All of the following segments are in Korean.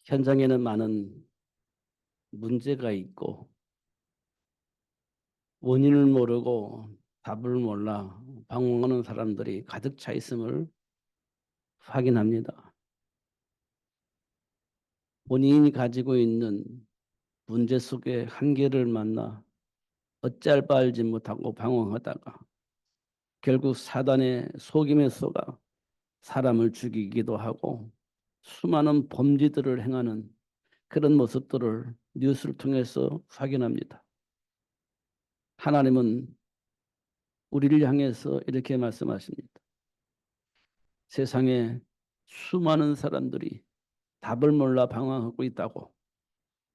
현장에는 많은 문제가 있고 원인을 모르고 답을 몰라 방황하는 사람들이 가득 차 있음을 확인합니다. 본인이 가지고 있는 문제 속의 한계를 만나 어찌할 바 알지 못하고 방황하다가 결국 사단의 속임에 속아 사람을 죽이기도 하고 수많은 범죄들을 행하는 그런 모습들을 뉴스를 통해서 확인합니다. 하나님은 우리를 향해서 이렇게 말씀하십니다. 세상에 수많은 사람들이 답을 몰라 방황하고 있다고,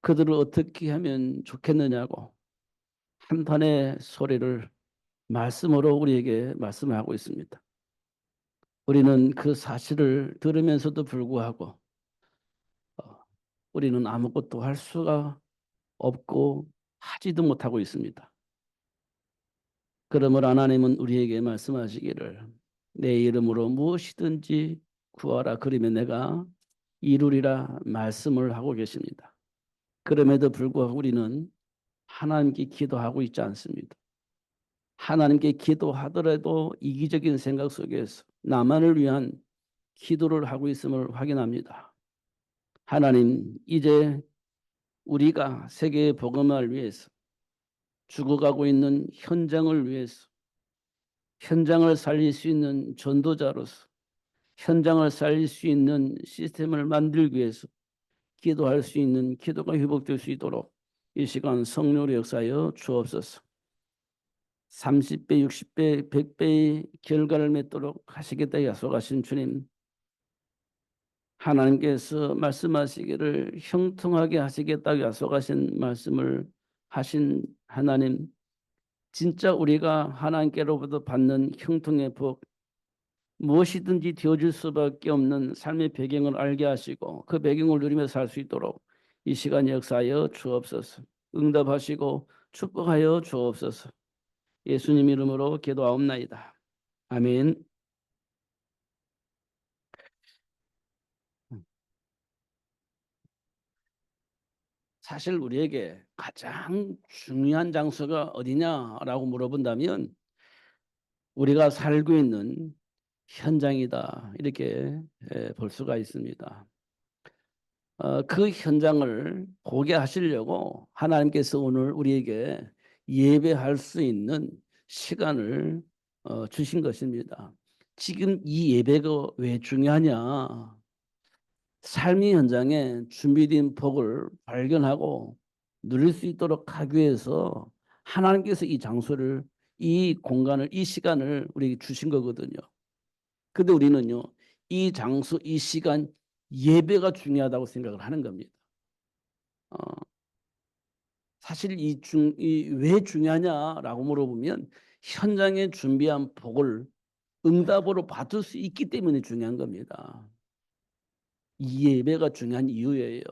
그들을 어떻게 하면 좋겠느냐고 한탄의 소리를 말씀으로 우리에게 말씀하고 있습니다. 우리는 그 사실을 들으면서도 불구하고 우리는 아무것도 할 수가 없고 하지도 못하고 있습니다. 그러므로 하나님은 우리에게 말씀하시기를 내 이름으로 무엇이든지 구하라 그러면 내가 이루리라 말씀을 하고 계십니다. 그럼에도 불구하고 우리는 하나님께 기도하고 있지 않습니다. 하나님께 기도하더라도 이기적인 생각 속에서 나만을 위한 기도를 하고 있음을 확인합니다. 하나님, 이제 우리가 세계의 복음을 위해서 죽어가고 있는 현장을 위해서 현장을 살릴 수 있는 전도자로서 현장을 살릴 수 있는 시스템을 만들기 위해서 기도할 수 있는 기도가 회복될 수 있도록 이 시간 성령으로 역사하여 주옵소서. 30배, 60배, 100배의 결과를 맺도록 하시겠다 약속하신 주님, 하나님께서 말씀하시기를 형통하게 하시겠다고 약속하신 말씀을 하신 하나님, 진짜 우리가 하나님께로부터 받는 형통의 복, 무엇이든지 되어줄 수밖에 없는 삶의 배경을 알게 하시고 그 배경을 누리며 살 수 있도록 이 시간 역사하여 주옵소서. 응답하시고 축복하여 주옵소서. 예수님 이름으로 기도하옵나이다. 아멘. 사실 우리에게 가장 중요한 장소가 어디냐라고 물어본다면 우리가 살고 있는 현장이다, 이렇게 볼 수가 있습니다. 그 현장을 보게 하시려고 하나님께서 오늘 우리에게 예배할 수 있는 시간을 주신 것입니다. 지금 이 예배가 왜 중요하냐? 삶의 현장에 준비된 복을 발견하고 누릴 수 있도록 하기 위해서 하나님께서 이 장소를, 이 공간을, 이 시간을 우리에게 주신 거거든요. 근데 우리는요, 이 장소, 이 시간, 예배가 중요하다고 생각을 하는 겁니다. 어, 사실 왜 중요하냐라고 물어보면 현장에 준비한 복을 응답으로 받을 수 있기 때문에 중요한 겁니다. 이 예배가 중요한 이유예요.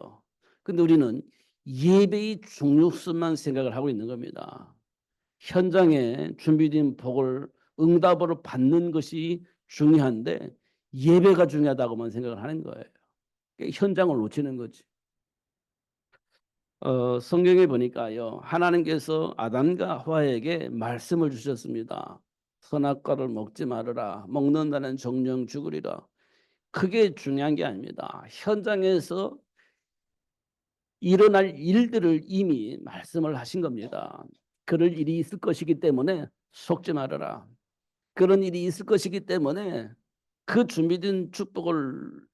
근데 우리는 예배의 중요성만 생각을 하고 있는 겁니다. 현장에 준비된 복을 응답으로 받는 것이 중요한데 예배가 중요하다고만 생각을 하는 거예요. 그러니까 현장을 놓치는 거지. 성경에 보니까요, 하나님께서 아담과 하와에게 말씀을 주셨습니다. 선악과를 먹지 말아라. 먹는다는 정령 죽으리라. 그게 중요한 게 아닙니다. 현장에서 일어날 일들을 이미 말씀을 하신 겁니다. 그럴 일이 있을 것이기 때문에 속지 말아라. 그런 일이 있을 것이기 때문에 그 준비된 축복을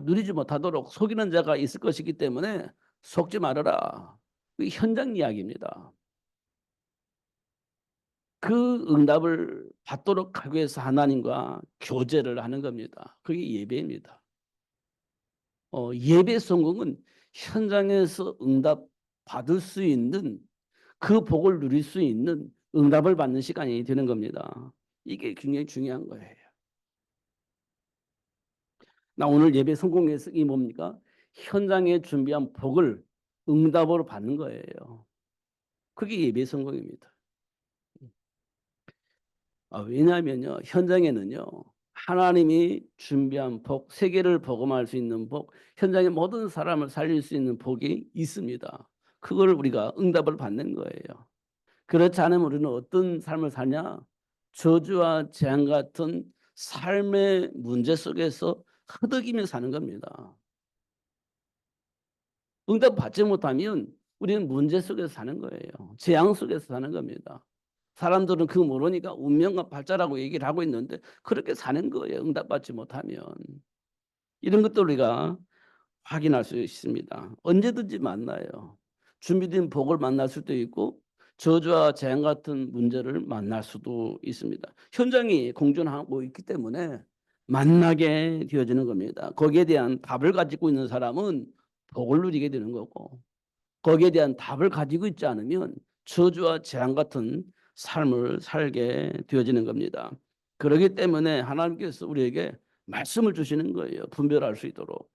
누리지 못하도록 속이는 자가 있을 것이기 때문에 속지 말아라. 그 현장 이야기입니다. 그 응답을 받도록 하기 위해서 하나님과 교제를 하는 겁니다. 그게 예배입니다. 예배 성공은 현장에서 응답 받을 수 있는, 그 복을 누릴 수 있는 응답을 받는 시간이 되는 겁니다. 이게 굉장히 중요한 거예요. 나 오늘 예배 성공해서 이 뭡니까? 현장에 준비한 복을 응답으로 받는 거예요. 그게 예배 성공입니다. 왜냐하면요, 현장에는요, 하나님이 준비한 복, 세계를 복음할 수 있는 복, 현장의 모든 사람을 살릴 수 있는 복이 있습니다. 그걸 우리가 응답을 받는 거예요. 그렇지 않으면 우리는 어떤 삶을 사냐? 저주와 재앙 같은 삶의 문제 속에서 허덕이며 사는 겁니다. 응답 받지 못하면 우리는 문제 속에서 사는 거예요. 재앙 속에서 사는 겁니다. 사람들은 그거 모르니까 운명과 발자라고 얘기를 하고 있는데 그렇게 사는 거예요. 응답받지 못하면. 이런 것도 우리가 확인할 수 있습니다. 언제든지 만나요. 준비된 복을 만날 수도 있고 저주와 재앙 같은 문제를 만날 수도 있습니다. 현장이 공존하고 있기 때문에 만나게 되어지는 겁니다. 거기에 대한 답을 가지고 있는 사람은 복을 누리게 되는 거고 거기에 대한 답을 가지고 있지 않으면 저주와 재앙 같은 삶을 살게 되어지는 겁니다. 그렇기 때문에 하나님께서 우리에게 말씀을 주시는 거예요. 분별할 수 있도록.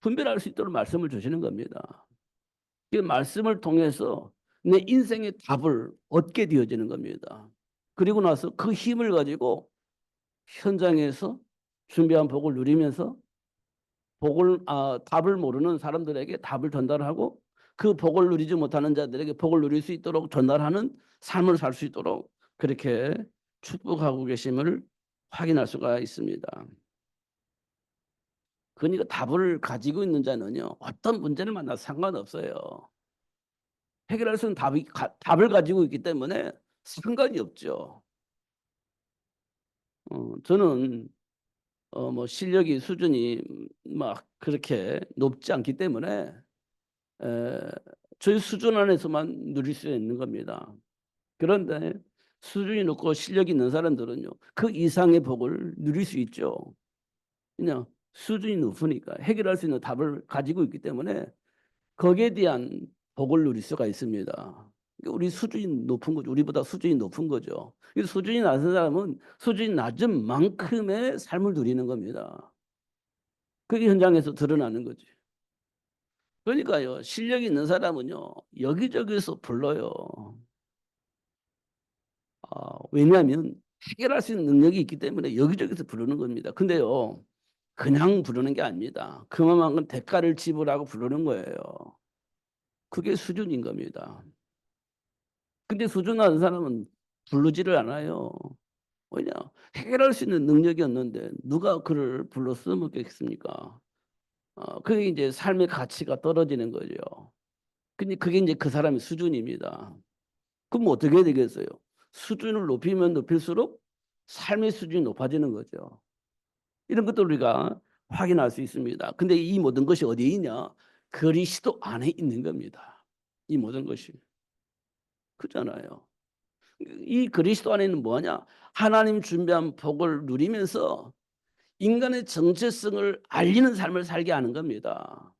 분별할 수 있도록 말씀을 주시는 겁니다. 그 말씀을 통해서 내 인생의 답을 얻게 되어지는 겁니다. 그리고 나서 그 힘을 가지고 현장에서 준비한 복을 누리면서 답을 모르는 사람들에게 답을 전달하고 그 복을 누리지 못하는 자들에게 복을 누릴 수 있도록 전달하는 삶을 살 수 있도록 그렇게 축복하고 계심을 확인할 수가 있습니다. 그러니까 답을 가지고 있는 자는요, 어떤 문제를 만나도 상관없어요. 해결할 수 있는 답을 가지고 있기 때문에 상관이 없죠. 저는 뭐 실력이 수준이 막 그렇게 높지 않기 때문에 에, 저희 수준 안에서만 누릴 수 있는 겁니다. 그런데 수준이 높고 실력이 있는 사람들은요, 그 이상의 복을 누릴 수 있죠. 그냥 수준이 높으니까 해결할 수 있는 답을 가지고 있기 때문에 거기에 대한 복을 누릴 수가 있습니다. 그러니까 우리 수준이 높은 거죠. 우리보다 수준이 높은 거죠. 수준이 낮은 사람은 수준이 낮은 만큼의 삶을 누리는 겁니다. 그게 현장에서 드러나는 거지. 그러니까요, 실력이 있는 사람은요, 여기저기서 불러요. 왜냐하면 해결할 수 있는 능력이 있기 때문에 여기저기서 부르는 겁니다. 근데요, 그냥 부르는 게 아닙니다. 그만큼 대가를 지불하고 부르는 거예요. 그게 수준인 겁니다. 근데 수준 낮은 사람은 부르지를 않아요. 왜냐? 해결할 수 있는 능력이 없는데 누가 그를 불렀으면 겠습니까? 그게 이제 삶의 가치가 떨어지는 거죠. 근데 그게 이제 그 사람의 수준입니다. 그럼 어떻게 해야 되겠어요? 수준을 높이면 높일수록 삶의 수준이 높아지는 거죠. 이런 것도 우리가 확인할 수 있습니다. 근데 이 모든 것이 어디에 있냐? 그리스도 안에 있는 겁니다. 이 모든 것이. 그렇잖아요. 이 그리스도 안에는 뭐냐? 하나님 준비한 복을 누리면서 인간의 정체성을 알리는 삶을 살게 하는 겁니다.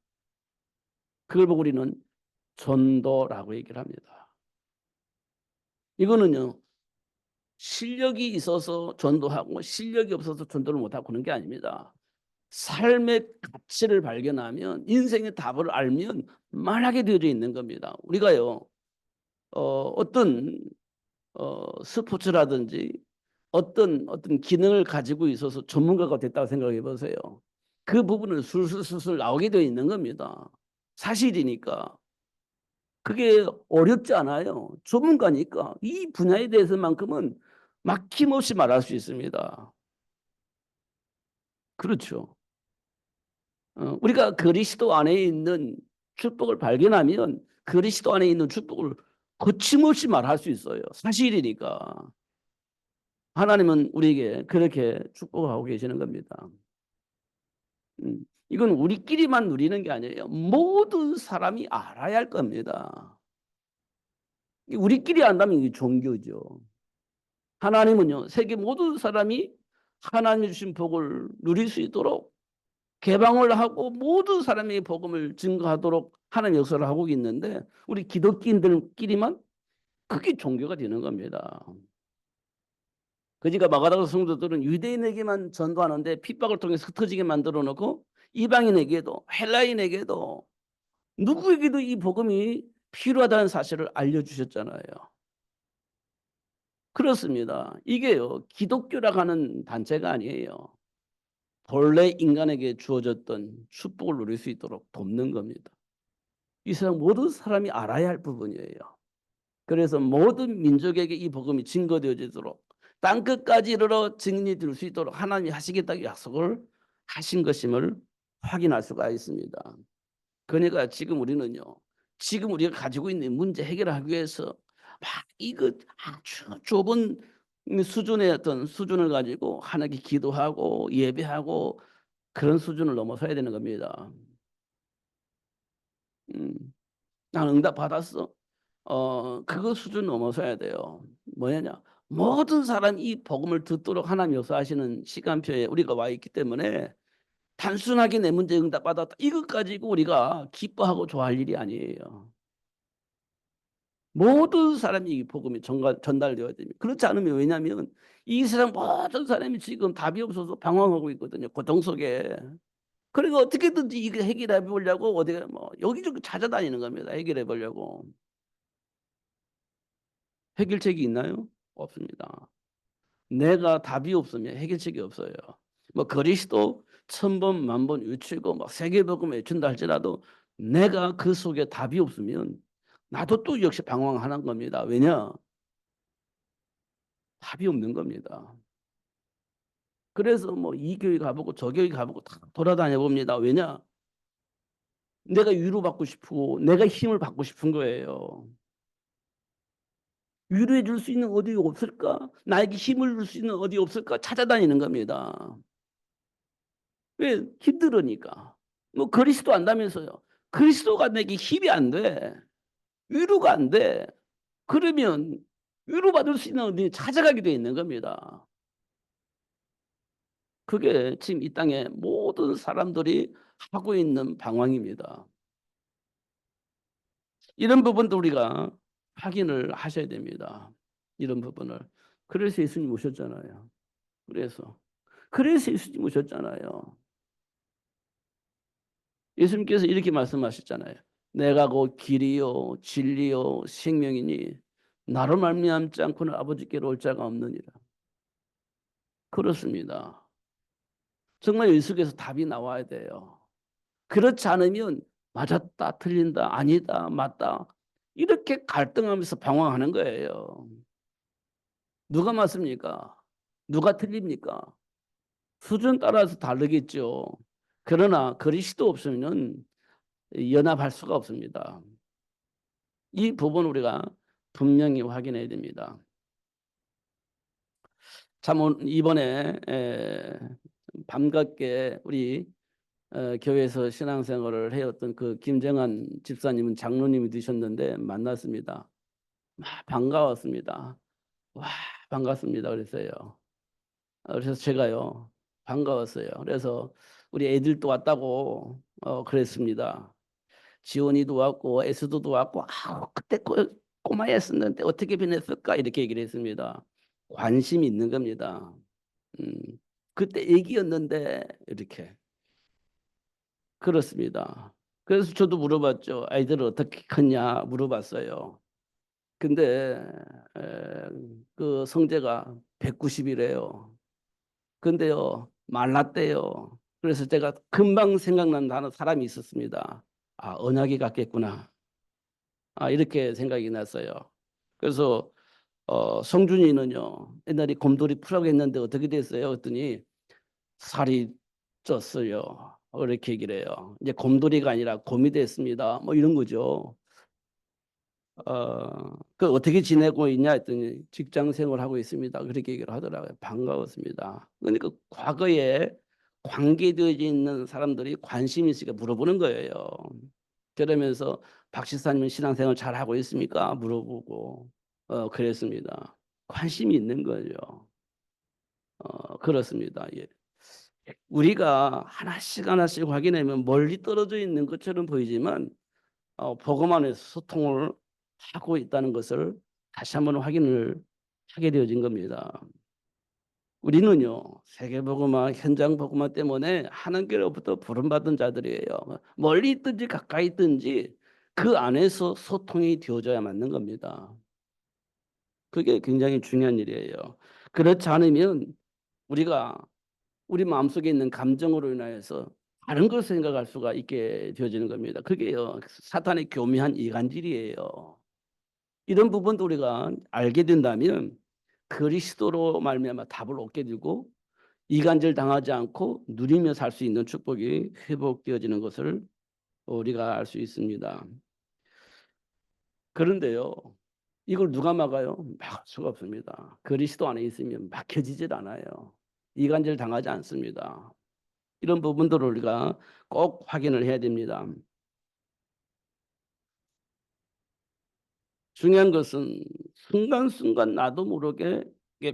그걸 보고 우리는 전도라고 얘기를 합니다. 이거는요, 실력이 있어서 전도하고 실력이 없어서 전도를 못하고 그런 게 아닙니다. 삶의 가치를 발견하면 인생의 답을 알면 말하게 되어져 있는 겁니다. 우리가요, 어떤 스포츠라든지 어떤 기능을 가지고 있어서 전문가가 됐다고 생각해 보세요. 그 부분을 술술술술 나오게 되어 있는 겁니다. 사실이니까. 그게 어렵지 않아요. 전문가니까 이 분야에 대해서만큼은 막힘없이 말할 수 있습니다. 그렇죠. 우리가 그리스도 안에 있는 축복을 발견하면 그리스도 안에 있는 축복을 거침없이 말할 수 있어요. 사실이니까. 하나님은 우리에게 그렇게 축복하고 계시는 겁니다. 이건 우리끼리만 누리는 게 아니에요. 모든 사람이 알아야 할 겁니다. 우리끼리 안다면 이게 종교죠. 하나님은요, 세계 모든 사람이 하나님 주신 복을 누릴 수 있도록 개방을 하고 모든 사람에게 복음을 증거하도록 하나님 역사를 하고 있는데 우리 기독교인들끼리만 그게 종교가 되는 겁니다. 그러니까 마가다서 성도들은 유대인에게만 전도하는데 핍박을 통해서 흩어지게 만들어 놓고 이방인에게도 헬라인에게도 누구에게도 이 복음이 필요하다는 사실을 알려주셨잖아요. 그렇습니다. 이게요, 기독교라고 하는 단체가 아니에요. 본래 인간에게 주어졌던 축복을 누릴 수 있도록 돕는 겁니다. 이 세상 모든 사람이 알아야 할 부분이에요. 그래서 모든 민족에게 이 복음이 증거되어지도록 땅끝까지 이르러 증인이 될 수 있도록 하나님이 하시겠다고 약속을 하신 것임을 확인할 수가 있습니다. 그러니까 지금 우리는요, 지금 우리가 가지고 있는 문제 해결하기 위해서 막 이거 아주 좁은 수준의 어떤 수준을 가지고 하나님께 기도하고 예배하고 그런 수준을 넘어서야 되는 겁니다. 음, 난 응답 받았어. 그거 수준 넘어서야 돼요. 뭐냐냐? 모든 사람이 이 복음을 듣도록 하나님 역사하시는 시간표에 우리가 와 있기 때문에 단순하게 내 문제 응답 받았다. 이것 가지고 우리가 기뻐하고 좋아할 일이 아니에요. 모든 사람이 이 복음이 전달되어야 됩니다. 그렇지 않으면 왜냐하면 이 세상 모든 사람이 지금 답이 없어서 방황하고 있거든요. 고통 속에. 그러니까 어떻게든지 이거 해결해 보려고 어디가 뭐 여기저기 찾아다니는 겁니다. 해결해 보려고. 해결책이 있나요? 없습니다. 내가 답이 없으면 해결책이 없어요. 뭐 그리스도 1000번 만번 외치고 막 세계복음 외친다 할지라도 내가 그 속에 답이 없으면 나도 또 역시 방황하는 겁니다. 왜냐? 답이 없는 겁니다. 그래서 뭐 이 교회 가보고 저 교회 가보고 다 돌아다녀 봅니다. 왜냐? 내가 위로받고 싶고 내가 힘을 받고 싶은 거예요. 위로해 줄 수 있는 어디 없을까? 나에게 힘을 줄 수 있는 어디 없을까? 찾아다니는 겁니다. 왜? 힘들으니까. 뭐 그리스도 안다면서요. 그리스도가 내게 힘이 안 돼. 위로가 안 돼. 그러면 위로받을 수 있는 어디 찾아가게 돼 있는 겁니다. 그게 지금 이 땅의 모든 사람들이 하고 있는 방황입니다. 이런 부분도 우리가 확인을 하셔야 됩니다. 이런 부분을. 그래서 예수님 오셨잖아요. 그래서 예수님 오셨잖아요. 예수님께서 이렇게 말씀하셨잖아요. 내가 곧 길이요 진리요 생명이니 나로 말미암지 않고는 아버지께로 올 자가 없느니라. 그렇습니다. 정말 예수께서 답이 나와야 돼요. 그렇지 않으면 맞았다 틀린다 아니다 맞다 이렇게 갈등하면서 방황하는 거예요. 누가 맞습니까? 누가 틀립니까? 수준 따라서 다르겠죠. 그러나 그리스도 없으면 연합할 수가 없습니다. 이 부분 우리가 분명히 확인해야 됩니다. 참 이번에 반갑게 우리 교회에서 신앙생활을 해왔던 그 김정한 집사님은 장로님이 되셨는데 만났습니다. 반가웠습니다. 와, 반갑습니다. 그랬어요. 그래서 제가요, 반가웠어요. 그래서 우리 애들도 왔다고 그랬습니다. 지원이도 왔고 에스도도 왔고 그때 꼬마였었는데 어떻게 변했을까 이렇게 얘기를 했습니다. 관심이 있는 겁니다. 음, 그때 애기였는데 이렇게 그렇습니다. 그래서 저도 물어봤죠. 아이들을 어떻게 컸냐 물어봤어요. 근데 에, 그 성재가 190이래요. 근데요 말랐대요. 그래서 제가 금방 생각난 단어 사람이 있었습니다. 아, 언약이 같겠구나. 아, 이렇게 생각이 났어요. 그래서 성준이는요 옛날에 곰돌이 풀하고 했는데 어떻게 됐어요? 그랬더니 살이 쪘어요. 이렇게 얘기를 해요. 이제 곰돌이가 아니라 곰이 됐습니다. 뭐 이런 거죠. 그 어떻게 지내고 있냐 했더니 직장 생활하고 있습니다. 그렇게 얘기를 하더라고요. 반가웠습니다. 그러니까 과거에 관계되어 있는 사람들이 관심 있으니까 물어보는 거예요. 그러면서 박 시사님은 신앙생활 잘 하고 있습니까? 물어보고 그랬습니다. 관심이 있는 거죠. 그렇습니다. 예. 우리가 하나씩 하나씩 확인하면 멀리 떨어져 있는 것처럼 보이지만 복음 안에서 소통을 하고 있다는 것을 다시 한번 확인을 하게 되어진 겁니다. 우리는요 세계복음화 현장복음화 때문에 하나님께로부터 부름받은 자들이에요. 멀리 있든지 가까이 있든지 그 안에서 소통이 되어져야 맞는 겁니다. 그게 굉장히 중요한 일이에요. 그렇지 않으면 우리가 우리 마음속에 있는 감정으로 인하여서 다른 걸 생각할 수가 있게 되어지는 겁니다. 그게요, 사탄의 교묘한 이간질이에요. 이런 부분도 우리가 알게 된다면 그리스도로 말미암아 답을 얻게 되고 이간질 당하지 않고 누리며 살 수 있는 축복이 회복되어지는 것을 우리가 알 수 있습니다. 그런데요, 이걸 누가 막아요? 막을 수가 없습니다. 그리스도 안에 있으면 막혀지질 않아요. 이간질 당하지 않습니다. 이런 부분들을 우리가 꼭 확인을 해야 됩니다. 중요한 것은 순간순간 나도 모르게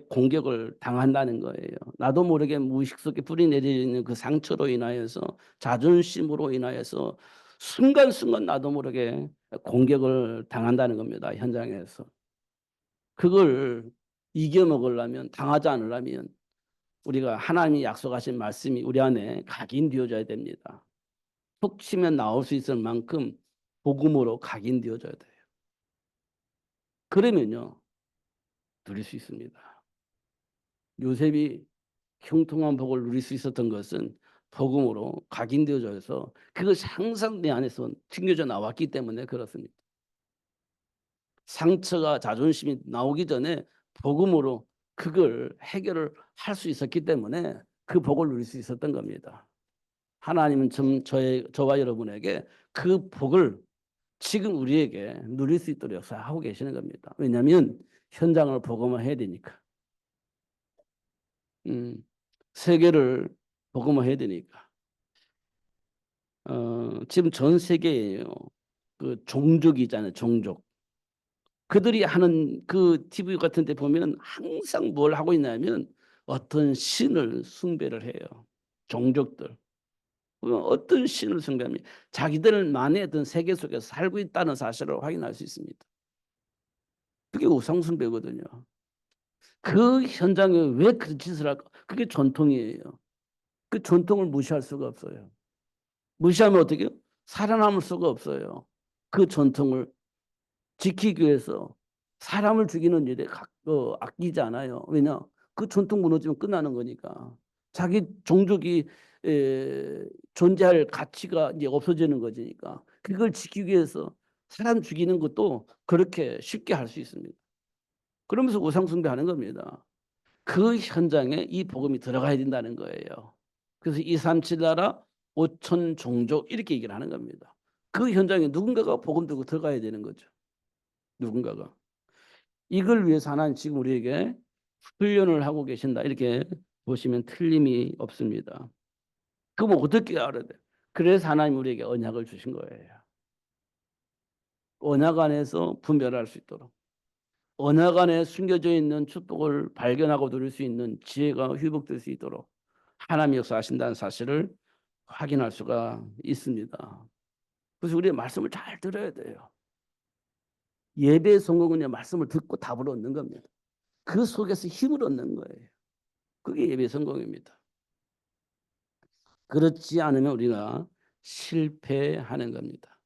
공격을 당한다는 거예요. 나도 모르게 무의식 속에 뿌리 내리는 그 상처로 인하여서 자존심으로 인하여서 순간순간 나도 모르게 공격을 당한다는 겁니다. 현장에서. 그걸 이겨먹으려면 당하지 않으려면 우리가 하나님이 약속하신 말씀이 우리 안에 각인되어져야 됩니다. 툭 치면 나올 수 있을 만큼 복음으로 각인되어져야 돼요. 그러면요, 누릴 수 있습니다. 요셉이 형통한 복을 누릴 수 있었던 것은 복음으로 각인되어져서 그것이 항상 내 안에서 튕겨져 나왔기 때문에 그렇습니다. 상처가 자존심이 나오기 전에 복음으로 그걸 해결을 할 수 있었기 때문에 그 복을 누릴 수 있었던 겁니다. 하나님은 저와 여러분에게 그 복을 지금 우리에게 누릴 수 있도록 역사하고 계시는 겁니다. 왜냐하면 현장을 복음화해야 되니까. 세계를 복음화해야 되니까. 지금 전 세계에요, 그 종족이잖아요. 종족. 그들이 하는 그 TV 같은 데 보면 항상 뭘 하고 있냐면 어떤 신을 숭배를 해요. 종족들. 어떤 신을 숭배하면 자기들만의 어떤 세계 속에서 살고 있다는 사실을 확인할 수 있습니다. 그게 우상 숭배거든요. 그 현장에 왜 그 짓을 할까? 그게 전통이에요. 그 전통을 무시할 수가 없어요. 무시하면 어떻게 해요? 살아남을 수가 없어요. 그 전통을 지키기 위해서 사람을 죽이는 일에 아끼지 않아요. 왜냐? 그 전통 무너지면 끝나는 거니까. 자기 종족이 존재할 가치가 이제 없어지는 거니까. 그걸 지키기 위해서 사람 죽이는 것도 그렇게 쉽게 할 수 있습니다. 그러면서 우상숭배하는 겁니다. 그 현장에 이 복음이 들어가야 된다는 거예요. 그래서 237 나라 5천 종족 이렇게 얘기를 하는 겁니다. 그 현장에 누군가가 복음 들고 들어가야 되는 거죠. 누군가가. 이걸 위해서 하나님 지금 우리에게 훈련을 하고 계신다. 이렇게 보시면 틀림이 없습니다. 그럼 어떻게 알아야 돼요? 그래서 하나님 우리에게 언약을 주신 거예요. 언약 안에서 분별할 수 있도록. 언약 안에 숨겨져 있는 축복을 발견하고 누릴 수 있는 지혜가 회복될 수 있도록 하나님이 역사하신다는 사실을 확인할 수가 있습니다. 그래서 우리가 말씀을 잘 들어야 돼요. 예배의 성공은요, 말씀을 듣고 답을 얻는 겁니다. 그 속에서 힘을 얻는 거예요. 그게 예배 성공입니다. 그렇지 않으면 우리가 실패하는 겁니다.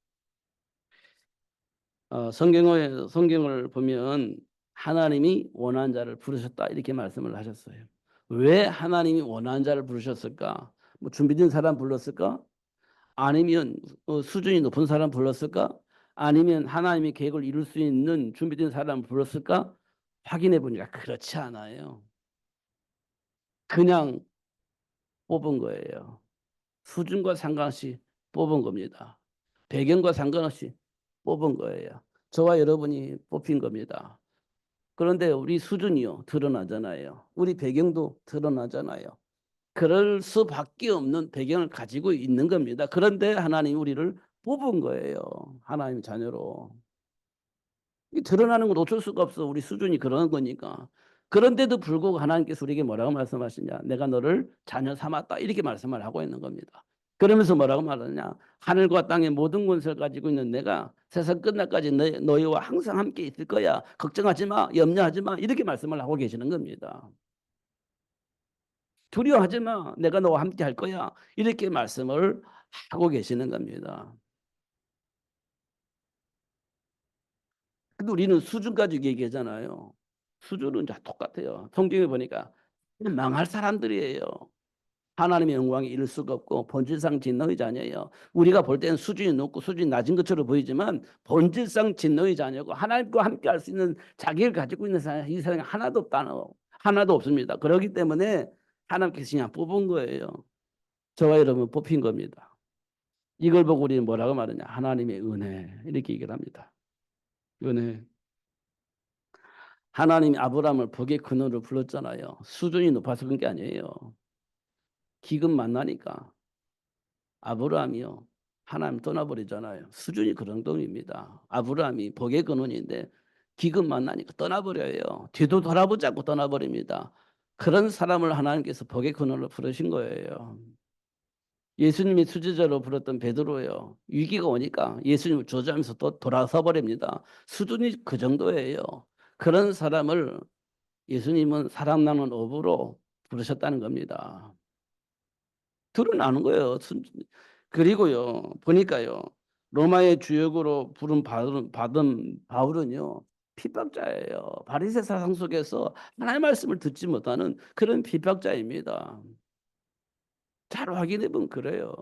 성경을 보면 하나님이 원하는 자를 부르셨다 이렇게 말씀을 하셨어요. 왜 하나님이 원하는 자를 부르셨을까? 뭐 준비된 사람 불렀을까? 아니면 수준이 높은 사람 불렀을까? 아니면 하나님의 계획을 이룰 수 있는 준비된 사람을 불렀을까? 확인해 보니까 그렇지 않아요. 그냥 뽑은 거예요. 수준과 상관없이 뽑은 겁니다. 배경과 상관없이 뽑은 거예요. 저와 여러분이 뽑힌 겁니다. 그런데 우리 수준이요, 드러나잖아요. 우리 배경도 드러나잖아요. 그럴 수밖에 없는 배경을 가지고 있는 겁니다. 그런데 하나님 우리를 뽑은 거예요. 하나님 자녀로. 드러나는 건 어쩔 수가 없어. 우리 수준이 그런 거니까. 그런데도 불구하고 하나님께서 우리에게 뭐라고 말씀하시냐. 내가 너를 자녀 삼았다. 이렇게 말씀을 하고 있는 겁니다. 그러면서 뭐라고 말하느냐. 하늘과 땅의 모든 권세를 가지고 있는 내가 세상 끝날까지 너희와 항상 함께 있을 거야. 걱정하지 마. 염려하지 마. 이렇게 말씀을 하고 계시는 겁니다. 두려워하지 마. 내가 너와 함께 할 거야. 이렇게 말씀을 하고 계시는 겁니다. 근데 우리는 수준 가지고 얘기하잖아요. 수준은 다 똑같아요. 성경에 보니까 망할 사람들이에요. 하나님의 영광에 이를 수가 없고 본질상 진노의 자녀예요. 우리가 볼 때는 수준이 높고 수준이 낮은 것처럼 보이지만 본질상 진노의 자녀고 하나님과 함께 할 수 있는 자기를 가지고 있는 사람, 이 세상에 하나도 없다는 하나도 없습니다. 그렇기 때문에 하나님께서 그냥 뽑은 거예요. 저와 여러분 뽑힌 겁니다. 이걸 보고 우리는 뭐라고 말하냐? 하나님의 은혜 이렇게 얘기를 합니다. 은혜. 하나님이 아브라함을 복의 근원으로 불렀잖아요. 수준이 높아서 그런 게 아니에요. 기근 만나니까 아브라함이요. 하나님 떠나버리잖아요. 수준이 그 정도입니다. 아브라함이 복의 근원인데 기근 만나니까 떠나버려요. 뒤도 돌아보지 않고 떠나버립니다. 그런 사람을 하나님께서 복의 근원으로 부르신 거예요. 예수님이 수제자로 불렀던 베드로예요. 위기가 오니까 예수님을 저주하면서 또 돌아서 버립니다. 수준이 그 정도예요. 그런 사람을 예수님은 사랑 나눈 업으로 부르셨다는 겁니다. 드러나는 거예요. 그리고요, 보니까요, 로마의 주역으로 받은 바울은요, 핍박자예요. 바리새 사상 속에서 하나님의 말씀을 듣지 못하는 그런 핍박자입니다. 잘 확인해 보면 그래요.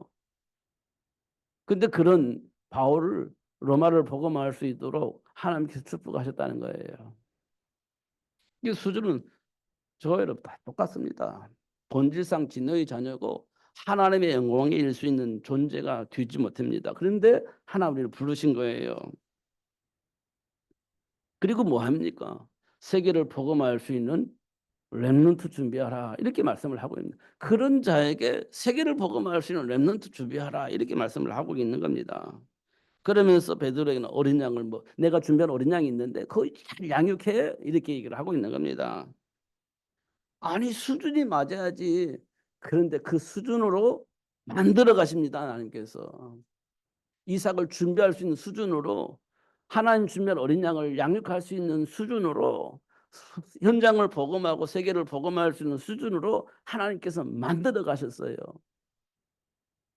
근데 그런 바울을 로마를 복음할 수 있도록 하나님께서 축복하셨다는 거예요. 이 수준은 저와 여러분 다 똑같습니다. 본질상 진노의 자녀고 하나님의 영광에 이를 수 있는 존재가 되지 못합니다. 그런데 하나님을 부르신 거예요. 그리고 뭐 합니까? 세계를 복음할 수 있는 렘넌트 준비하라 이렇게 말씀을 하고 있는 그런 자에게 세계를 복음할 수 있는 렘넌트 준비하라 이렇게 말씀을 하고 있는 겁니다. 그러면서 베드로에게는 어린 양을 뭐 내가 준비한 어린 양이 있는데 거의 잘 양육해 이렇게 얘기를 하고 있는 겁니다. 아니 수준이 맞아야지. 그런데 그 수준으로 만들어 가십니다. 하나님께서. 이삭을 준비할 수 있는 수준으로 하나님 준비한 어린 양을 양육할 수 있는 수준으로 현장을 복음하고 세계를 복음할 수 있는 수준으로 하나님께서 만들어 가셨어요.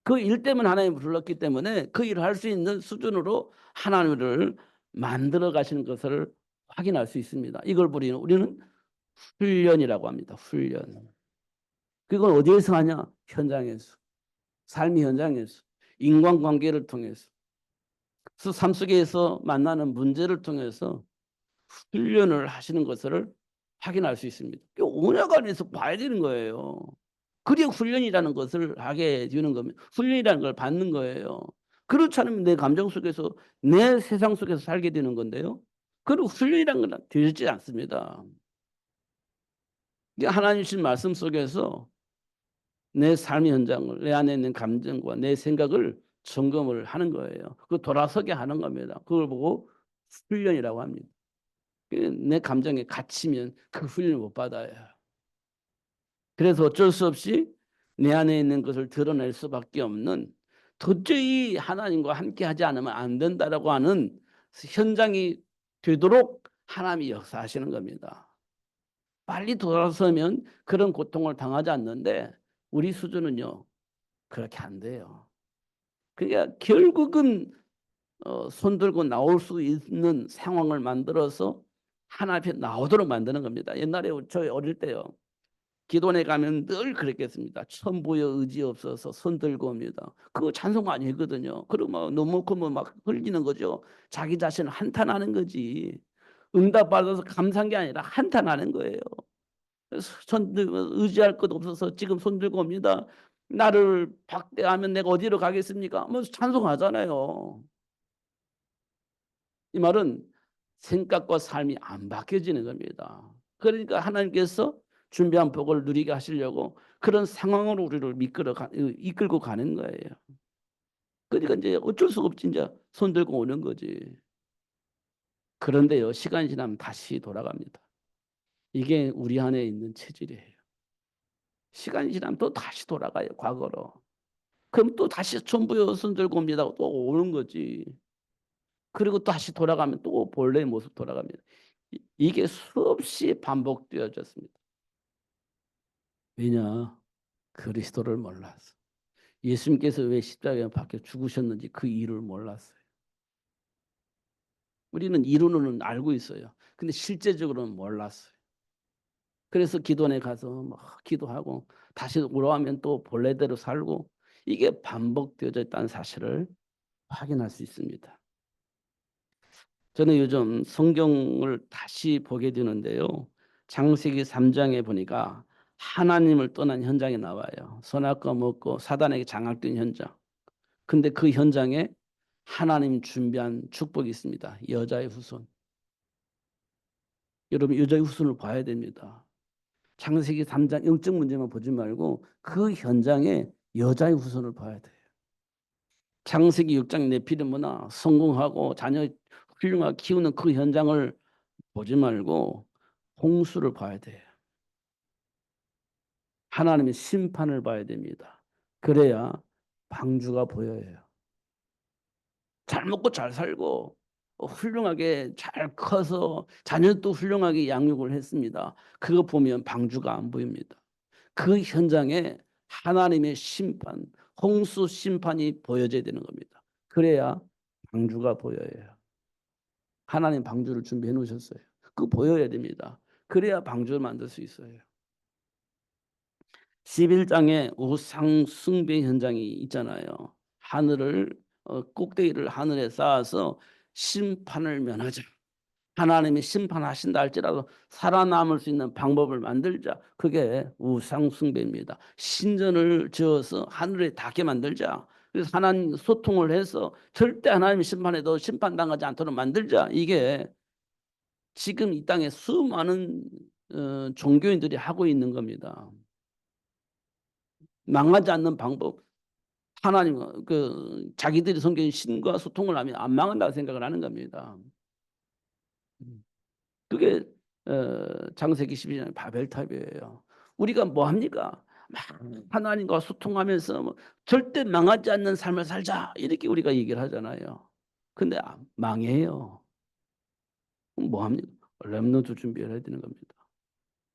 그 일 때문에 하나님을 불렀기 때문에 그 일을 할 수 있는 수준으로 하나님을 만들어 가시는 것을 확인할 수 있습니다. 이걸 우리는 훈련이라고 합니다. 훈련. 그건 어디에서 하냐? 현장에서. 삶의 현장에서. 인간관계를 통해서. 삶 속에서 만나는 문제를 통해서 훈련을 하시는 것을 확인할 수 있습니다. 언약 안에서 봐야 되는 거예요. 그게 훈련이라는 것을 하게 되는 겁니다. 훈련이라는 걸 받는 거예요. 그렇지 않으면 내 감정 속에서 내 세상 속에서 살게 되는 건데요. 그리고 훈련이라는 건 되지 않습니다. 하나님 주신 말씀 속에서 내 삶의 현장을 내 안에 있는 감정과 내 생각을 점검을 하는 거예요. 그 돌아서게 하는 겁니다. 그걸 보고 훈련이라고 합니다. 내 감정에 갇히면 그 훈련을 못 받아요. 그래서 어쩔 수 없이 내 안에 있는 것을 드러낼 수밖에 없는 도저히 하나님과 함께 하지 않으면 안 된다라고 하는 현장이 되도록 하나님이 역사하시는 겁니다. 빨리 돌아서면 그런 고통을 당하지 않는데 우리 수준은요. 그렇게 안 돼요. 그러니까 결국은 손 들고 나올 수 있는 상황을 만들어서 하나님 앞에 나오도록 만드는 겁니다. 옛날에 저희 어릴 때요. 기도원에 가면 늘 그랬겠습니다. 천부여 의지 없어서 손 들고 옵니다. 그거 찬송 아니거든요. 그리고 막 너무 크면 막 흘리는 거죠. 자기 자신을 한탄하는 거지. 응답 받아서 감사한 게 아니라 한탄하는 거예요. 손 들고 의지할 것 없어서 지금 손 들고 옵니다. 나를 박대하면 내가 어디로 가겠습니까? 뭐 찬송하잖아요. 이 말은 생각과 삶이 안 바뀌어지는 겁니다. 그러니까 하나님께서 준비한 복을 누리게 하시려고 그런 상황으로 우리를 이끌고 가는 거예요. 그러니까 이제 어쩔 수 없지 이제 손 들고 오는 거지. 그런데요 시간이 지나면 다시 돌아갑니다. 이게 우리 안에 있는 체질이에요. 시간이 지나면 또 다시 돌아가요 과거로. 그럼 또 다시 전부여 손 들고 옵니다. 또 오는 거지. 그리고 또 다시 돌아가면 또 본래의 모습 돌아갑니다. 이게 수없이 반복되어졌습니다. 왜냐? 그리스도를 몰랐어. 예수님께서 왜 십자가에 박혀 죽으셨는지 그 이유를 몰랐어요. 우리는 이론으로는 알고 있어요. 근데 실제적으로는 몰랐어요. 그래서 기도원에 가서 막 기도하고 다시 돌아오면 또 본래대로 살고 이게 반복되어져 있다는 사실을 확인할 수 있습니다. 저는 요즘 성경을 다시 보게 되는데요. 창세기 3장에 보니까 하나님을 떠난 현장이 나와요. 선악과 먹고 사단에게 장악된 현장. 근데 그 현장에 하나님 준비한 축복이 있습니다. 여자의 후손. 여러분 여자의 후손을 봐야 됩니다. 창세기 3장 영적 문제만 보지 말고 그 현장에 여자의 후손을 봐야 돼요. 창세기 6장 네피림이나 성공하고 자녀 훌륭하게 키우는 그 현장을 보지 말고 홍수를 봐야 돼요. 하나님의 심판을 봐야 됩니다. 그래야 방주가 보여요. 잘 먹고 잘 살고 훌륭하게 잘 커서 자녀도 훌륭하게 양육을 했습니다. 그거 보면 방주가 안 보입니다. 그 현장에 하나님의 심판, 홍수 심판이 보여져야 되는 겁니다. 그래야 방주가 보여요. 하나님 방주를 준비해 놓으셨어요. 그거 보여야 됩니다. 그래야 방주를 만들 수 있어요. 11장에 우상 숭배 현장이 있잖아요. 하늘을 꼭대기를 하늘에 쌓아서 심판을 면하자. 하나님이 심판하신다 할지라도 살아남을 수 있는 방법을 만들자. 그게 우상 숭배입니다. 신전을 지어서 하늘에 닿게 만들자. 그래서 하나님 소통을 해서 절대 하나님 심판에도 심판당하지 않도록 만들자. 이게 지금 이 땅에 수많은 종교인들이 하고 있는 겁니다. 망하지 않는 방법. 하나님 자기들이 섬기는 신과 소통을 하면 안 망한다고 생각을 하는 겁니다. 그게 창세기 12장 바벨탑이에요. 우리가 뭐 합니까? 막 하나님과 소통하면서 뭐 절대 망하지 않는 삶을 살자 이렇게 우리가 얘기를 하잖아요. 근데 망해요. 뭐 합니까? 렘넌트 준비해야 되는 겁니다.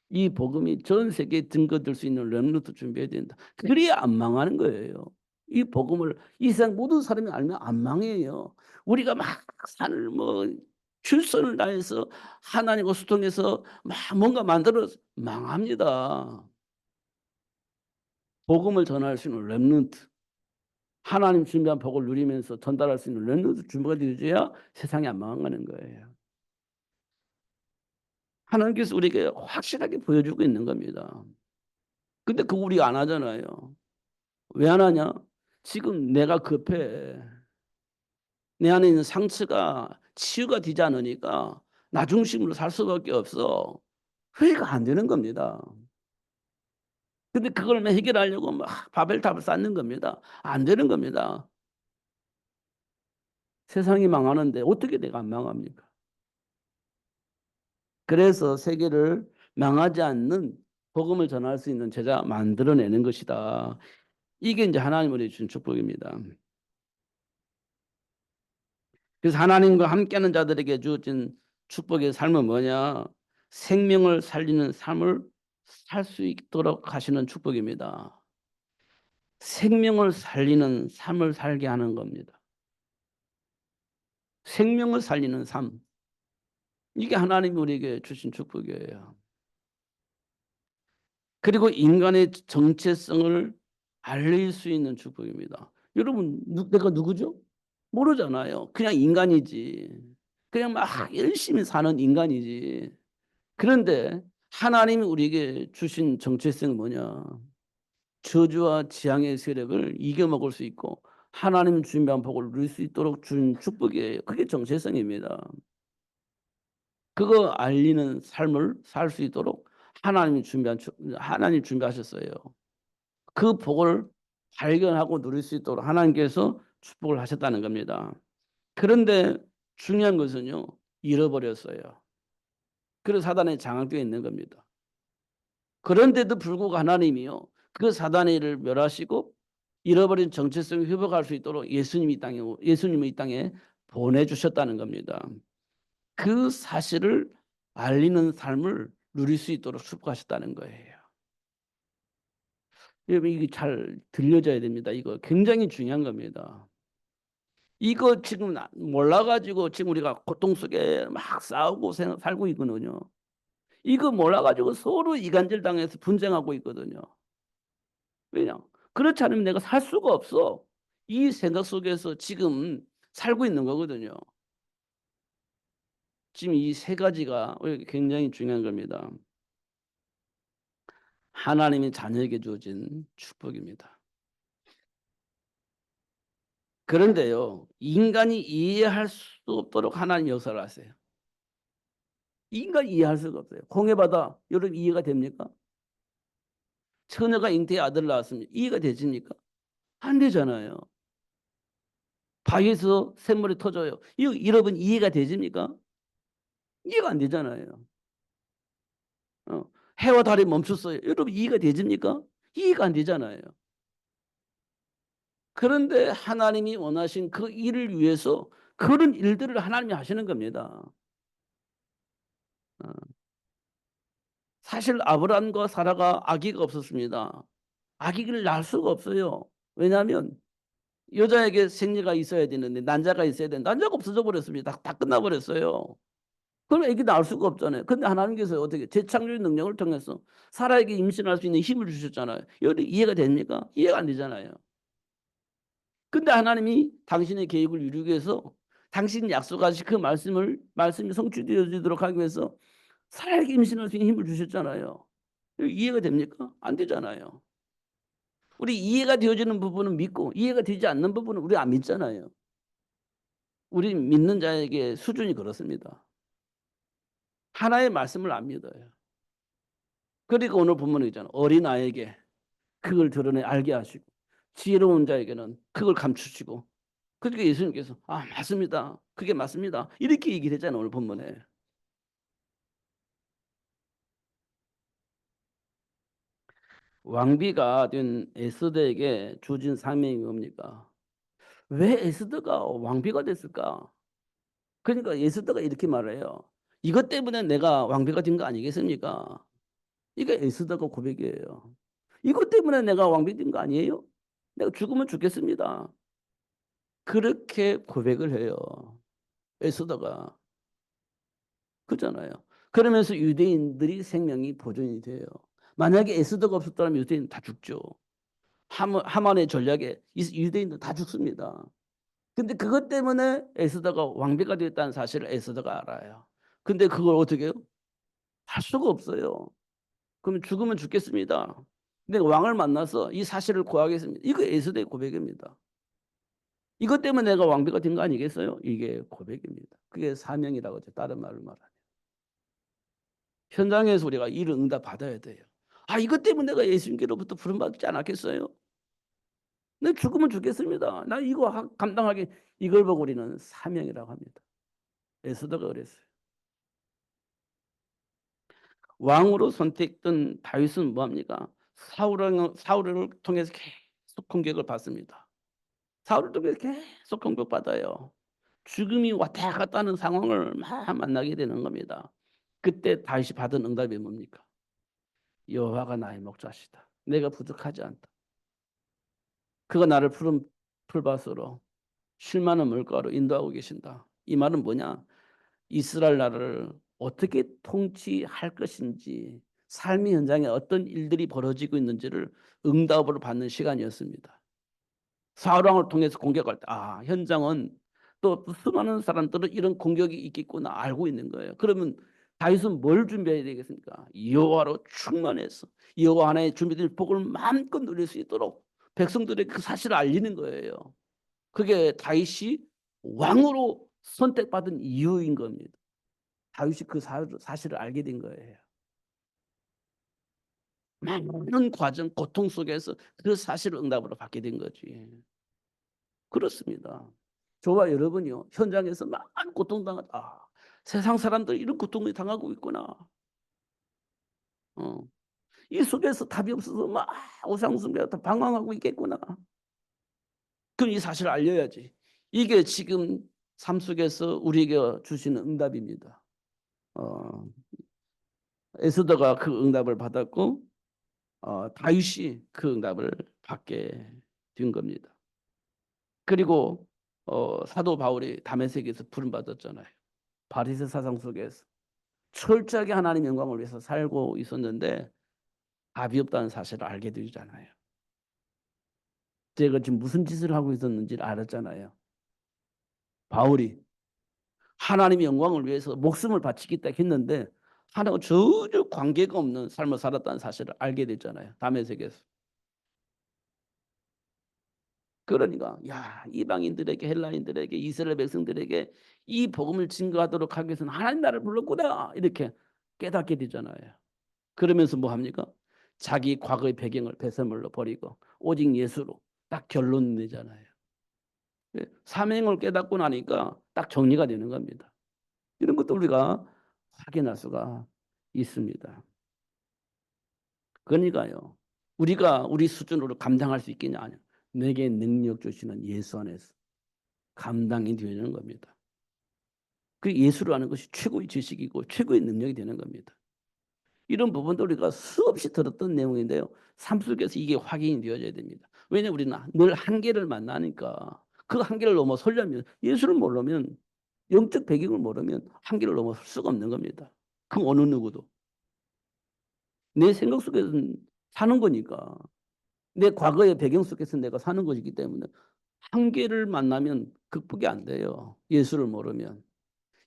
이 복음이 전 세계에 증거될 수 있는 렘넌트 준비해야 된다. 그래야 안 망하는 거예요. 이 복음을 이 세상 모든 사람이 알면 안 망해요. 우리가 막 산을 뭐 출선을 다해서 하나님과 소통해서 막 뭔가 만들어 망합니다. 복음을 전할 수 있는 렘넌트, 하나님 준비한 복을 누리면서 전달할 수 있는 렘넌트 준비가 되어야 세상이 안 망하는 거예요. 하나님께서 우리에게 확실하게 보여주고 있는 겁니다. 근데 그거 우리가 안 하잖아요. 왜 안 하냐? 지금 내가 급해. 내 안에 있는 상처가 치유가 되지 않으니까 나 중심으로 살 수밖에 없어. 회의가 안 되는 겁니다. 근데 그걸 해결하려고 막 바벨탑을 쌓는 겁니다. 안 되는 겁니다. 세상이 망하는데 어떻게 내가 안 망합니까? 그래서 세계를 망하지 않는 복음을 전할 수 있는 제자 만들어내는 것이다. 이게 이제 하나님 우리 주신 축복입니다. 그래서 하나님과 함께하는 자들에게 주어진 축복의 삶은 뭐냐? 생명을 살리는 삶을 살 수 있도록 하시는 축복입니다. 생명을 살리는 삶을 살게 하는 겁니다. 생명을 살리는 삶. 이게 하나님이 우리에게 주신 축복이에요. 그리고 인간의 정체성을 알릴 수 있는 축복입니다. 여러분, 내가 누구죠? 모르잖아요. 그냥 인간이지. 그냥 막 열심히 사는 인간이지. 그런데 하나님이 우리에게 주신 정체성은 뭐냐? 저주와 지향의 세력을 이겨먹을 수 있고 하나님 준비한 복을 누릴 수 있도록 준 축복이에요. 그게 정체성입니다. 그거 알리는 삶을 살 수 있도록 하나님 준비하셨어요. 그 복을 발견하고 누릴 수 있도록 하나님께서 축복을 하셨다는 겁니다. 그런데 중요한 것은요. 잃어버렸어요. 그래서 사단에 장악되어 있는 겁니다. 그런데도 불구하고 하나님이요. 그 사단의 일을 멸하시고 잃어버린 정체성을 회복할 수 있도록 예수님을 이 땅에 보내주셨다는 겁니다. 그 사실을 알리는 삶을 누릴 수 있도록 축복하셨다는 거예요. 여러분 이게 잘 들려져야 됩니다. 이거 굉장히 중요한 겁니다. 이거 지금 몰라가지고 지금 우리가 고통 속에 막 싸우고 살고 있거든요. 이거 몰라가지고 서로 이간질 당해서 분쟁하고 있거든요. 왜냐? 그렇지 않으면 내가 살 수가 없어. 이 생각 속에서 지금 살고 있는 거거든요. 지금 이 세 가지가 굉장히 중요한 겁니다. 하나님이 자녀에게 주어진 축복입니다. 그런데요, 인간이 이해할 수 없도록 하나님 역사를 하세요. 인간이 이해할 수가 없어요. 홍해바다, 여러분 이해가 됩니까? 처녀가 잉태의 아들을 낳았으면 이해가 되십니까? 안 되잖아요. 바위에서 샘물이 터져요. 이거 여러분 이해가 되십니까? 이해가 안 되잖아요. 어, 해와 달이 멈췄어요. 여러분 이해가 되십니까? 이해가 안 되잖아요. 그런데 하나님이 원하신 그 일을 위해서 그런 일들을 하나님이 하시는 겁니다. 어, 사실 아브라함과 사라가 아기가 없었습니다. 아기를 낳을 수가 없어요. 왜냐하면 여자에게 생리가 있어야 되는데 난자가 있어야 되는데 난자가 없어져 버렸습니다. 다 끝나버렸어요. 그럼 아기 낳을 수가 없잖아요. 근데 하나님께서 어떻게 재창조의 능력을 통해서 사라에게 임신할 수 있는 힘을 주셨잖아요. 여기 이해가 됩니까? 이해가 안 되잖아요. 근데 하나님이 당신의 계획을 이루기 위해서 당신이 약속하신 그 말씀이 성취되어지도록 하기 위해서 사라에게 임신할 수 있는 힘을 주셨잖아요. 이해가 됩니까? 안 되잖아요. 우리 이해가 되어지는 부분은 믿고 이해가 되지 않는 부분은 우리 안 믿잖아요. 우리 믿는 자에게 수준이 그렇습니다. 하나의 말씀을 안 믿어요. 그리고 오늘 본문에 있잖아요. 어린아이에게 그걸 드러내 알게 하시고 지혜로운 자에게는 그걸 감추시고 그러니까 예수님께서 아 맞습니다. 그게 맞습니다. 이렇게 얘기를 했잖아요. 오늘 본문에. 왕비가 된 에스더에게 주어진 사명이 뭡니까? 왜 에스더가 왕비가 됐을까? 그러니까 에스더가 이렇게 말해요. 이것 때문에 내가 왕비가 된 거 아니겠습니까? 이게 에스더가 고백이에요. 이것 때문에 내가 왕비 된 거 아니에요? 내가 죽으면 죽겠습니다. 그렇게 고백을 해요. 에스더가. 그잖아요. 그러면서 유대인들이 생명이 보존이 돼요. 만약에 에스더가 없었다면 유대인 다 죽죠. 하만의 전략에 유대인들 다 죽습니다. 근데 그것 때문에 에스더가 왕비가 되었다는 사실을 에스더가 알아요. 근데 그걸 어떻게 해요? 할 수가 없어요. 그러면 죽으면 죽겠습니다. 근데 왕을 만나서 이 사실을 고하겠습니다. 이거 에스더의 고백입니다. 이것 때문에 내가 왕비가 된 거 아니겠어요? 이게 고백입니다. 그게 사명이라고 하죠. 다른 말로 말하면. 현장에서 우리가 이런 응답 받아야 돼요. 아, 이것 때문에 내가 예수님께로부터 부름받지 않았겠어요? 내 죽으면 죽겠습니다. 나 이거 감당하기 이걸 보고 우리는 사명이라고 합니다. 에스더가 그랬어요. 왕으로 선택된 다윗은 뭐합니까? 사울을 통해서 계속 공격을 받습니다. 사울을 통해서 계속 공격받아요. 죽음이 왔다 갔다 하는 상황을 막 만나게 되는 겁니다. 그때 다윗이 받은 응답이 뭡니까? 여호와가 나의 목자시다. 내가 부족하지 않다. 그가 나를 푸른 풀밭으로 쉴 만한 물가로 인도하고 계신다. 이 말은 뭐냐? 이스라엘 나라를 어떻게 통치할 것인지 삶의 현장에 어떤 일들이 벌어지고 있는지를 응답으로 받는 시간이었습니다. 사울왕을 통해서 공격할 때 현장은 또 수많은 사람들은 이런 공격이 있겠구나 알고 있는 거예요. 그러면 다윗은 뭘 준비해야 되겠습니까? 여호와로 충만해서 여호와 하나의 준비된 복을 마음껏 누릴 수 있도록 백성들에게 그 사실을 알리는 거예요. 그게 다윗이 왕으로 선택받은 이유인 겁니다. 다윗이 그 사실을 알게 된 거예요. 많은 과정, 고통 속에서 그 사실을 응답으로 받게 된 거지. 그렇습니다. 저와 여러분이요. 현장에서 많은 고통당하다. 세상 사람들 이런 고통을 당하고 있구나. 어. 이 속에서 답이 없어서 막 오상숭배하다 방황하고 있겠구나. 그럼 이 사실을 알려야지. 이게 지금 삶 속에서 우리에게 주시는 응답입니다. 어, 에스더가 그 응답을 받았고 다윗이 그 응답을 받게 된 겁니다. 그리고 사도 바울이 다메섹에서 부름 받았잖아요. 바리새 사상 속에서 철저하게 하나님 영광을 위해서 살고 있었는데 답이 없다는 사실을 알게 되잖아요. 제가 지금 무슨 짓을 하고 있었는지를 알았잖아요. 바울이 하나님의 영광을 위해서 목숨을 바치겠다 했는데 하나님과 전혀 관계가 없는 삶을 살았다는 사실을 알게 됐잖아요. 다메섹에서. 그러니까 야, 이방인들에게 헬라인들에게 이스라엘 백성들에게 이 복음을 증거하도록 하기 위해서는 하나님 나를 불렀구나 이렇게 깨닫게 되잖아요. 그러면서 뭐 합니까? 자기 과거의 배경을 배설물로 버리고 오직 예수로 딱 결론 내잖아요. 사명을 깨닫고 나니까 딱 정리가 되는 겁니다. 이런 것도 우리가 확인할 수가 있습니다. 그러니까요. 우리가 우리 수준으로 감당할 수 있겠냐? 아니요. 내게 능력 주시는 예수 안에서 감당이 되는 겁니다. 그 예수라는 것이 최고의 지식이고 최고의 능력이 되는 겁니다. 이런 부분도 우리가 수없이 들었던 내용인데요. 삶 속에서 이게 확인이 되어져야 됩니다. 왜냐하면 우리는 늘 한계를 만나니까 그 한계를 넘어서려면 예수를 모르면 영적 배경을 모르면 한계를 넘어설 수가 없는 겁니다. 그 어느 누구도. 내 생각 속에서 사는 거니까. 내 과거의 배경 속에서 내가 사는 것이기 때문에 한계를 만나면 극복이 안 돼요. 예수를 모르면.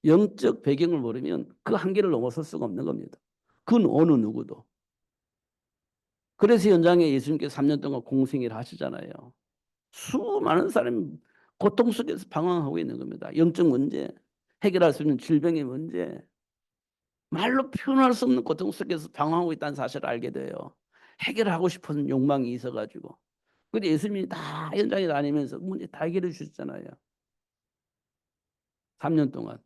영적 배경을 모르면 그 한계를 넘어설 수가 없는 겁니다. 그건 어느 누구도. 그래서 현장에 예수님께서 3년 동안 공생애를 하시잖아요. 수많은 사람이 고통 속에서 방황하고 있는 겁니다. 영적 문제, 해결할 수 있는 질병의 문제, 말로 표현할 수 없는 고통 속에서 방황하고 있다는 사실을 알게 돼요. 해결하고 싶은 욕망이 있어가지고. 근데 예수님이 다 현장에 다니면서 문제 다 해결해 주셨잖아요. 3년 동안.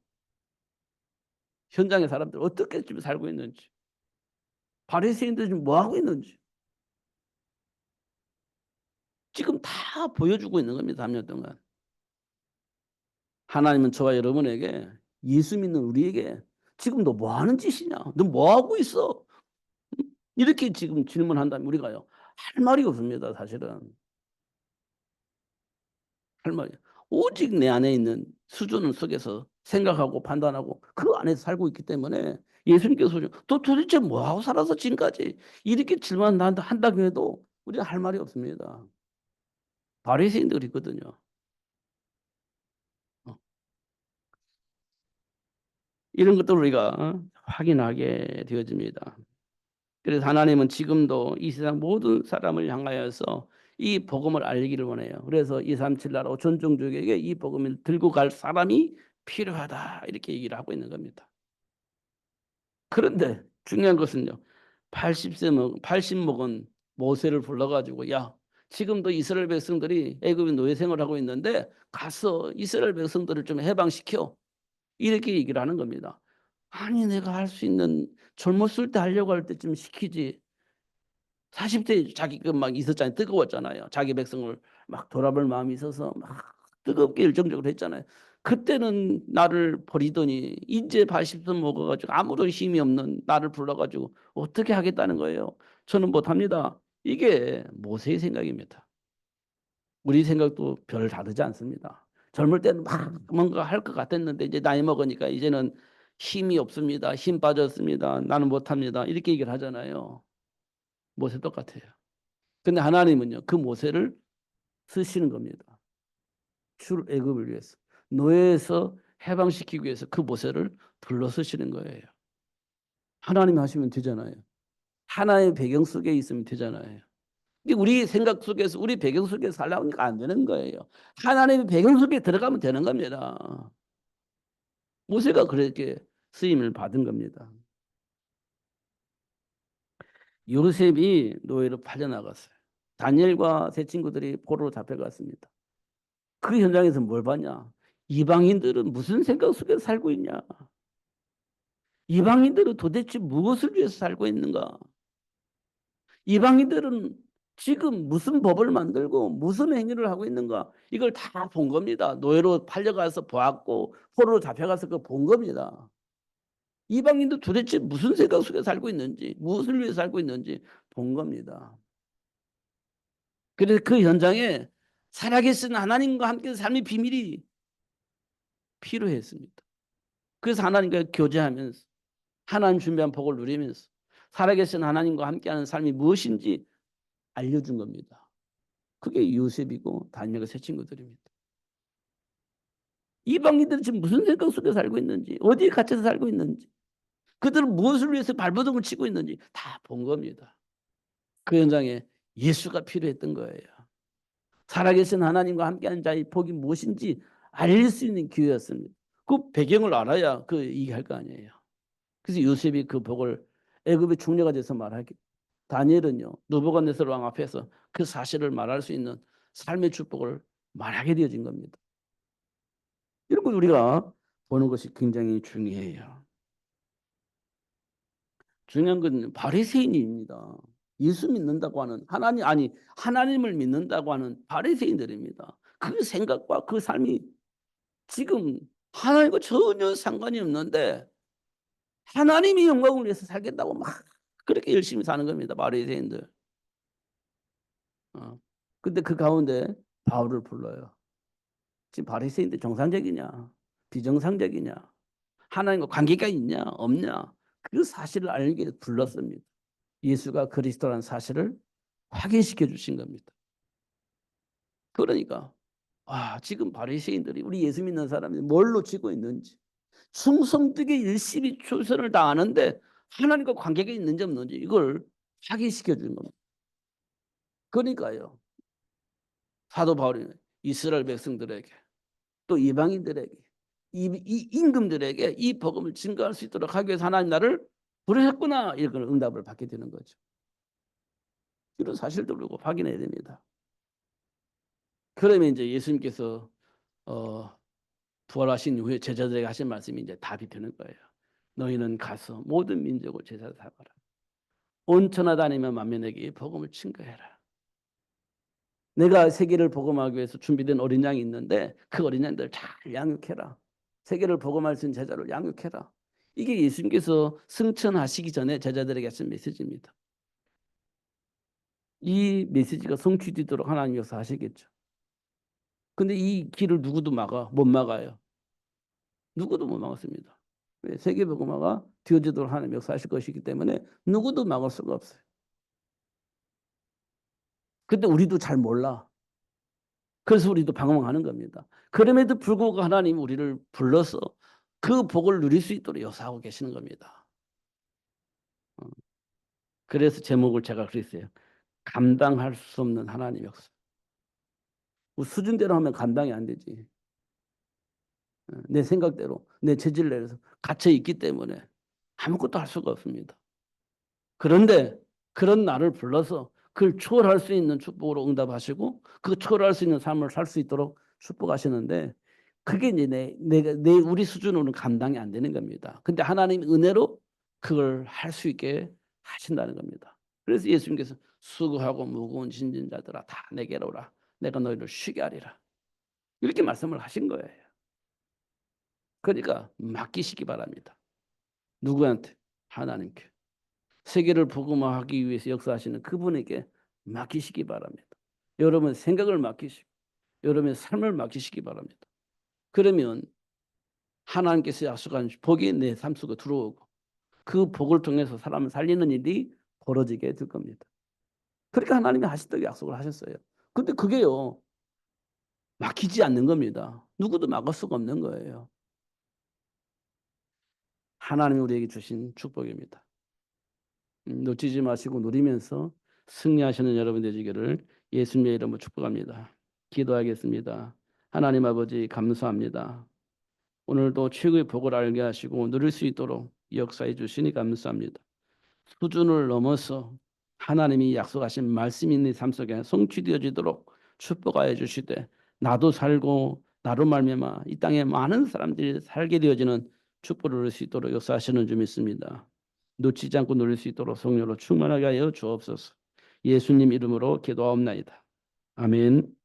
현장의 사람들 어떻게 지금 살고 있는지. 바리새인들 지금 뭐 하고 있는지. 지금 다 보여주고 있는 겁니다. 3년 동안. 하나님은 저와 여러분에게 예수 믿는 우리에게 지금 너 뭐 하는 짓이냐? 너 뭐 하고 있어? 이렇게 지금 질문한다면 우리가요. 할 말이 없습니다. 사실은. 할 말이. 오직 내 안에 있는 수준 속에서 생각하고 판단하고 그 안에서 살고 있기 때문에 예수님께서 또 도대체 뭐 하고 살아서 지금까지 이렇게 질문한다고 해도 우리가 할 말이 없습니다. 바리새인들이 있거든요. 이런 것도 우리가 확인하게 되어집니다. 그래서 하나님은 지금도 이 세상 모든 사람을 향하여서 이 복음을 알리기를 원해요. 그래서 237 나라 5천 종족에게 이 복음을 들고 갈 사람이 필요하다 이렇게 얘기를 하고 있는 겁니다. 그런데 중요한 것은요. 80 먹은 모세를 불러가지고 야 지금도 이스라엘 백성들이 애굽에 노예 생활하고 있는데 가서 이스라엘 백성들을 좀 해방시켜 이렇게 얘기를 하는 겁니다. 아니 내가 할 수 있는 젊었을 때 하려고 할 때쯤 시키지. 40대 자기 막 있었잖아요. 뜨거웠잖아요. 자기 백성을 막 돌아볼 마음이 있어서 막 뜨겁게 열정적으로 했잖아요. 그때는 나를 버리더니 이제 80岁 먹어가지고 아무런 힘이 없는 나를 불러가지고 어떻게 하겠다는 거예요. 저는 못합니다. 이게 모세의 생각입니다. 우리 생각도 별 다르지 않습니다. 젊을 때는 막 뭔가 할 것 같았는데 이제 나이 먹으니까 이제는 힘이 없습니다. 힘 빠졌습니다. 나는 못합니다. 이렇게 얘기를 하잖아요. 모세 똑같아요. 근데 하나님은요, 그 모세를 쓰시는 겁니다. 출애굽을 위해서. 노예에서 해방시키기 위해서 그 모세를 불러 쓰시는 거예요. 하나님이 하시면 되잖아요. 하나의 배경 속에 있으면 되잖아요. 근데 우리 생각 속에서, 우리 배경 속에 살라니까 안 되는 거예요. 하나님의 배경 속에 들어가면 되는 겁니다. 모세가 그렇게 쓰임을 받은 겁니다. 요셉이 노예로 팔려나갔어요. 다니엘과 세 친구들이 포로로 잡혀갔습니다. 그 현장에서 뭘 봤냐? 이방인들은 무슨 생각 속에서 살고 있냐? 이방인들은 도대체 무엇을 위해서 살고 있는가? 이방인들은 지금 무슨 법을 만들고 무슨 행위를 하고 있는가? 이걸 다 본 겁니다. 노예로 팔려가서 보았고 포로로 잡혀가서 그 본 겁니다. 이방인도 도대체 무슨 생각 속에 살고 있는지 무엇을 위해 살고 있는지 본 겁니다. 그래서 그 현장에 살아계신 하나님과 함께 삶의 비밀이 필요했습니다. 그래서 하나님과 교제하면서 하나님 준비한 복을 누리면서 살아계신 하나님과 함께하는 삶이 무엇인지 알려준 겁니다. 그게 요셉이고 다니엘과 세 친구들입니다. 이방인들은 지금 무슨 생각 속에 살고 있는지, 어디에 갇혀서 살고 있는지, 그들은 무엇을 위해서 발버둥을 치고 있는지 다 본 겁니다. 그 현장에 예수가 필요했던 거예요. 살아계신 하나님과 함께하는 자의 복이 무엇인지 알릴 수 있는 기회였습니다. 그 배경을 알아야 그 얘기할 거 아니에요. 그래서 요셉이 그 복을 애굽의 총리가 돼서 말하기, 다니엘은요 느부갓네살 왕 앞에서 그 사실을 말할 수 있는 삶의 축복을 말하게 되어진 겁니다. 이런 걸 우리가 보는 것이 굉장히 중요해요. 중요한 건 바리새인입니다. 예수 믿는다고 하는 하나님을 믿는다고 하는 바리새인들입니다. 그 생각과 그 삶이 지금 하나님과 전혀 상관이 없는데 하나님이 영광을 위해서 살겠다고 막 그렇게 열심히 사는 겁니다. 바리새인들. 근데 그 가운데 바울을 불러요. 지금 바리새인들 정상적이냐 비정상적이냐 하나님과 관계가 있냐 없냐 그 사실을 알기 위해서 불렀습니다. 예수가 그리스도라는 사실을 확인시켜 주신 겁니다. 그러니까 지금 바리새인들이 우리 예수 믿는 사람이 뭘 놓치고 있는지 충성되게 열심히 최선을 다하는데 하나님과 관계가 있는지 없는지 이걸 확인시켜 주는 겁니다. 그러니까요. 사도 바울이 이스라엘 백성들에게 또 이방인들에게 이 임금들에게 이 복음을 증거할 수 있도록 하기 위해서 하나님 나를 부르셨구나 이런 응답을 받게 되는 거죠. 이런 사실들을 확인해야 됩니다. 그러면 이제 예수님께서 부활하신 후에 제자들에게 하신 말씀이 이제 답이 되는 거예요. 너희는 가서 모든 민족을 제자 삼아라. 온 천하 다니며 만민에게 복음을 증거해라. 내가 세계를 복음하기 위해서 준비된 어린 양이 있는데 그 어린 양들 잘 양육해라. 세계를 복음할 수 있는 제자를 양육해라. 이게 예수님께서 승천하시기 전에 제자들에게 하신 메시지입니다. 이 메시지가 성취되도록 하나님 역사 하시겠죠. 근데 이 길을 누구도 못 막아요. 누구도 못 막았습니다. 세계 복음화가 되어지도록 하나님 역사하실 것이기 때문에 누구도 막을 수가 없어요. 근데 우리도 잘 몰라. 그래서 우리도 방황하는 겁니다. 그럼에도 불구하고 하나님 우리를 불러서 그 복을 누릴 수 있도록 역사하고 계시는 겁니다. 그래서 제목을 제가 그랬어요. 감당할 수 없는 하나님 역사. 수준대로 하면 감당이 안 되지. 내 생각대로 내 체질 내에서 갇혀 있기 때문에 아무것도 할 수가 없습니다. 그런데 그런 나를 불러서 그걸 초월할 수 있는 축복으로 응답하시고 그 초월할 수 있는 삶을 살 수 있도록 축복하시는데 그게 이제 우리 수준으로는 감당이 안 되는 겁니다. 근데 하나님 은혜로 그걸 할 수 있게 하신다는 겁니다. 그래서 예수님께서 수고하고 무거운 짐진 자들아 다 내게로 오라. 내가 너희를 쉬게 하리라. 이렇게 말씀을 하신 거예요. 그러니까 맡기시기 바랍니다. 누구한테? 하나님께. 세계를 복음화하기 위해서 역사하시는 그분에게 맡기시기 바랍니다. 여러분 생각을 맡기시고 여러분의 삶을 맡기시기 바랍니다. 그러면 하나님께서 약속한 복이 내 삶 속에 들어오고 그 복을 통해서 사람을 살리는 일이 벌어지게 될 겁니다. 그러니까 하나님이 하시도록 약속을 하셨어요. 근데 그게요. 막히지 않는 겁니다. 누구도 막을 수가 없는 거예요. 하나님이 우리에게 주신 축복입니다. 놓치지 마시고 누리면서 승리하시는 여러분 되시기를 예수님의 이름으로 축복합니다. 기도하겠습니다. 하나님 아버지 감사합니다. 오늘도 최고의 복을 알게 하시고 누릴 수 있도록 역사해 주시니 감사합니다. 수준을 넘어서 하나님이 약속하신 말씀이 내 삶 속에 성취되어지도록 축복하여 주시되 나도 살고 나로 말미암아 이 땅에 많은 사람들이 살게 되어지는 축복을 누릴 수 있도록 역사하시는 줄 믿습니다. 놓치지 않고 누릴 수 있도록 성령으로 충만하게 하여 주옵소서. 예수님 이름으로 기도하옵나이다. 아멘.